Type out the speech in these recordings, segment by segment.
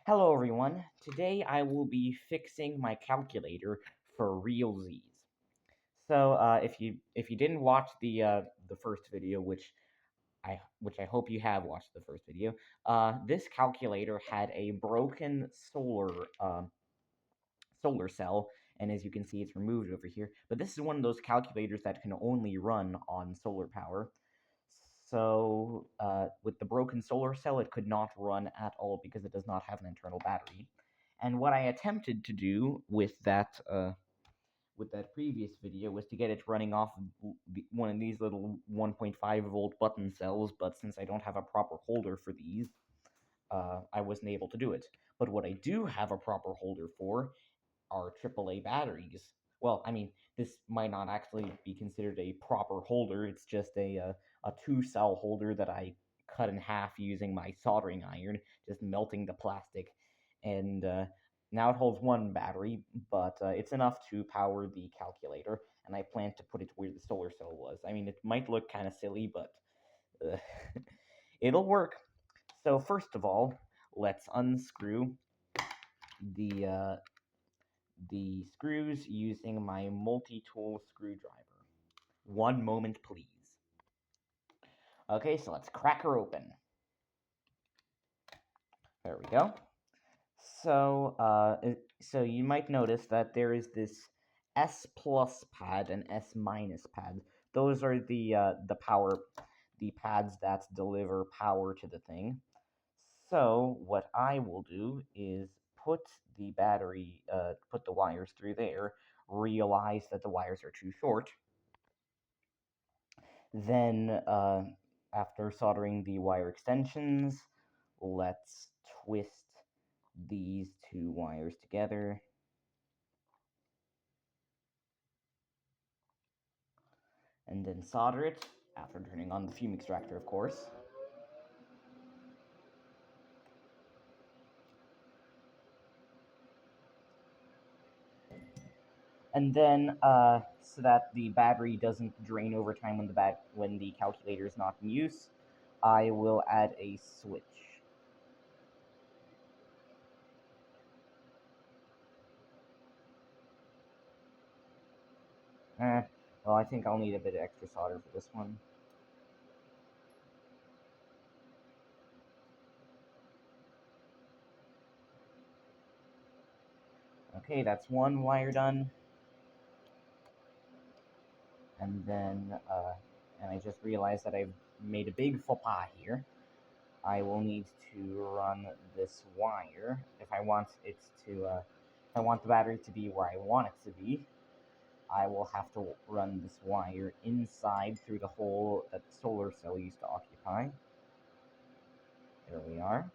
Hello everyone. Today I will be fixing my calculator for realzies. So if you didn't watch the first video, which I hope you have watched the first video, this calculator had a broken solar cell, and as you can see, it's removed over here. But this is one of those calculators that can only run on solar power. So with the broken solar cell, it could not run at all because it does not have an internal battery. And what I attempted to do with that previous video was to get it running off one of these little 1.5-volt button cells, but since I don't have a proper holder for these, I wasn't able to do it. But what I do have a proper holder for are AAA batteries. Well, I mean, this might not actually be considered a proper holder. It's just a two-cell holder that I cut in half using my soldering iron, just melting the plastic. And now it holds one battery, but it's enough to power the calculator, and I plan to put it where the solar cell was. I mean, it might look kind of silly, but uh, it'll work. So first of all, let's unscrew the uh, the screws using my multi-tool screwdriver. One moment, please. Okay, so let's crack her open. There we go. So you might notice that there is this S plus pad and S minus pad. Those are the pads that deliver power to the thing. So what I will do is put the wires through there, realize that the wires are too short. Then, after soldering the wire extensions, let's twist these two wires together. And then solder it, after turning on the fume extractor, of course. And then, so that the battery doesn't drain over time when the calculator is not in use, I will add a switch. Eh, well, I think I'll need a bit of extra solder for this one. Okay, that's one wire done. And then, and I just realized that I've made a big faux pas here. I will need to run this wire if I want if I want the battery to be where I want it to be. I will have to run this wire inside through the hole that the solar cell used to occupy. There we are.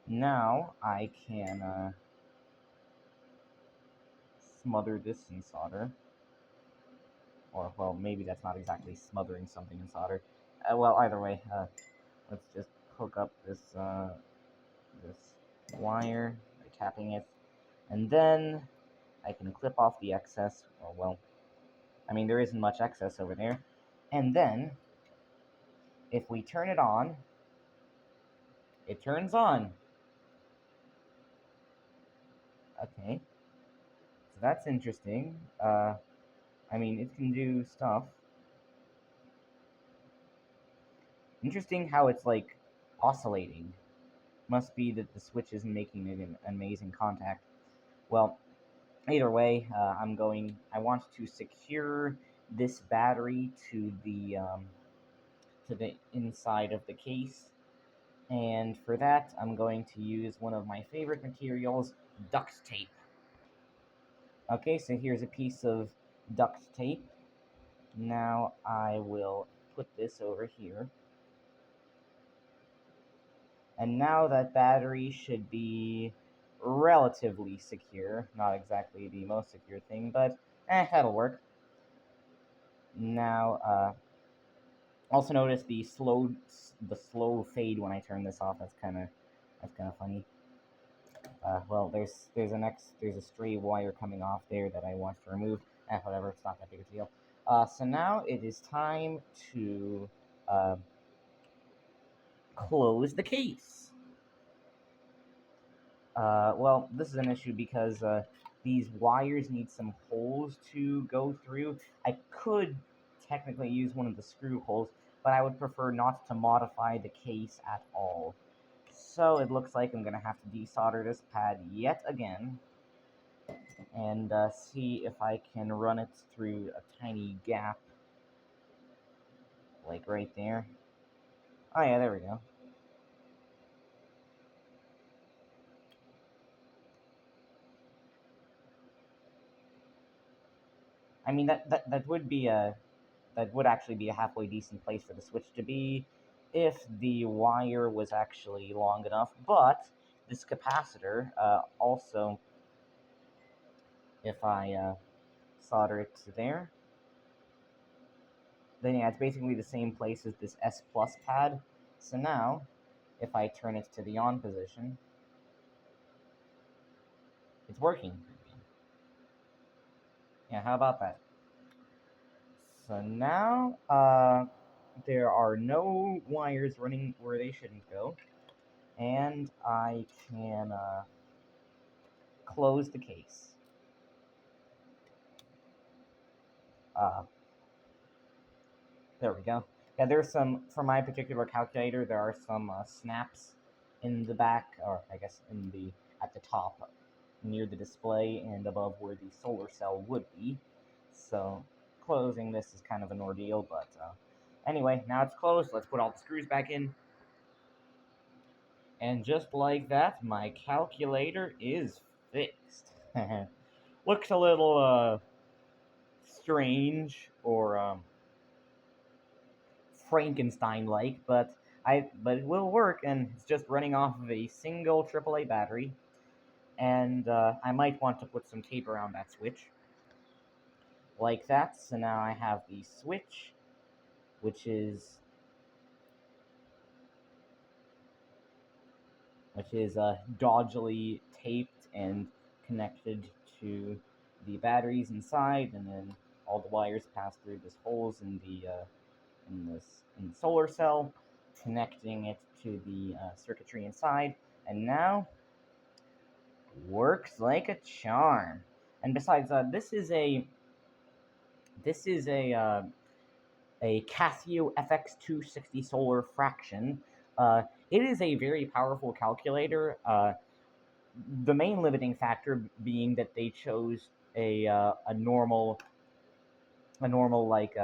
Now I can smother this in solder. Or, well, maybe that's not exactly smothering something in solder. Well, either way, let's just hook up this wire by tapping it, and then I can clip off the excess. Or, well, I mean, there isn't much excess over there. And then, if we turn it on, it turns on. Okay, so that's interesting. I mean, it can do stuff. Interesting how it's like oscillating. Must be that the switch isn't making an amazing contact. Well, either way, I want to secure this battery to the inside of the case, and for that, I'm going to use one of my favorite materials, duct tape. Okay, so here's a piece of duct tape. Now I will put this over here. And now that battery should be relatively secure. Not exactly the most secure thing, but that'll work. Now, Also notice the slow fade when I turn this off. That's kind of funny. Well, there's a stray wire coming off there that I want to remove. Whatever, it's not that big a deal. So now it is time to uh, close the case. Well, this is an issue because these wires need some holes to go through. I could technically use one of the screw holes, but I would prefer not to modify the case at all. So it looks like I'm going to have to desolder this pad yet again and see if I can run it through a tiny gap, like right there. Oh yeah, there we go. I mean that would actually be a halfway decent place for the switch to be if the wire was actually long enough. But this capacitor also, if I solder it to there, then yeah, it's basically the same place as this S plus pad. So now, if I turn it to the on position, it's working. Yeah, how about that? So now, there are no wires running where they shouldn't go, and I can close the case. Uh, there we go. Yeah, there's some, for my particular calculator, there are some snaps in the back, or I guess at the top, near the display and above where the solar cell would be. So closing this is kind of an ordeal, but anyway, now it's closed. Let's put all the screws back in. And just like that, my calculator is fixed. Looks a little strange or Frankenstein-like, but it will work, and it's just running off of a single AAA battery. And I might want to put some tape around that switch, like that. So now I have the switch, which is dodgily taped and connected to the batteries inside, and then all the wires pass through this holes in the solar cell, connecting it to the circuitry inside, and now works like a charm. And besides, this is a Casio FX260 solar fraction. It is a very powerful calculator. The main limiting factor being that they chose a normal like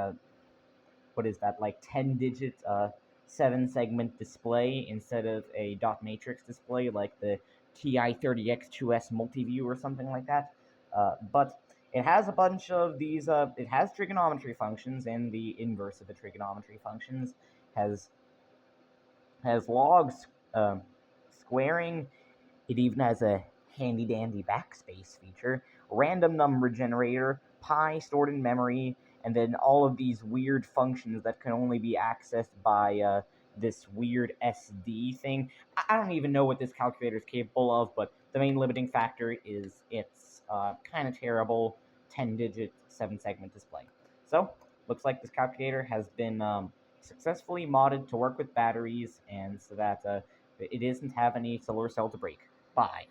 what is that, like 10-digit 7 segment display instead of a dot matrix display like the TI-30X2S multi-view or something like that. But it has a bunch of these. It has trigonometry functions, and the inverse of the trigonometry functions has logs, squaring. It even has a handy dandy backspace feature, random number generator, pi stored in memory, and then all of these weird functions that can only be accessed by this weird SD thing. I don't even know what this calculator is capable of, but the main limiting factor is its kind of terrible 10-digit 7 segment display. So, looks like this calculator has been successfully modded to work with batteries, and so that it doesn't have any solar cell to break. Bye.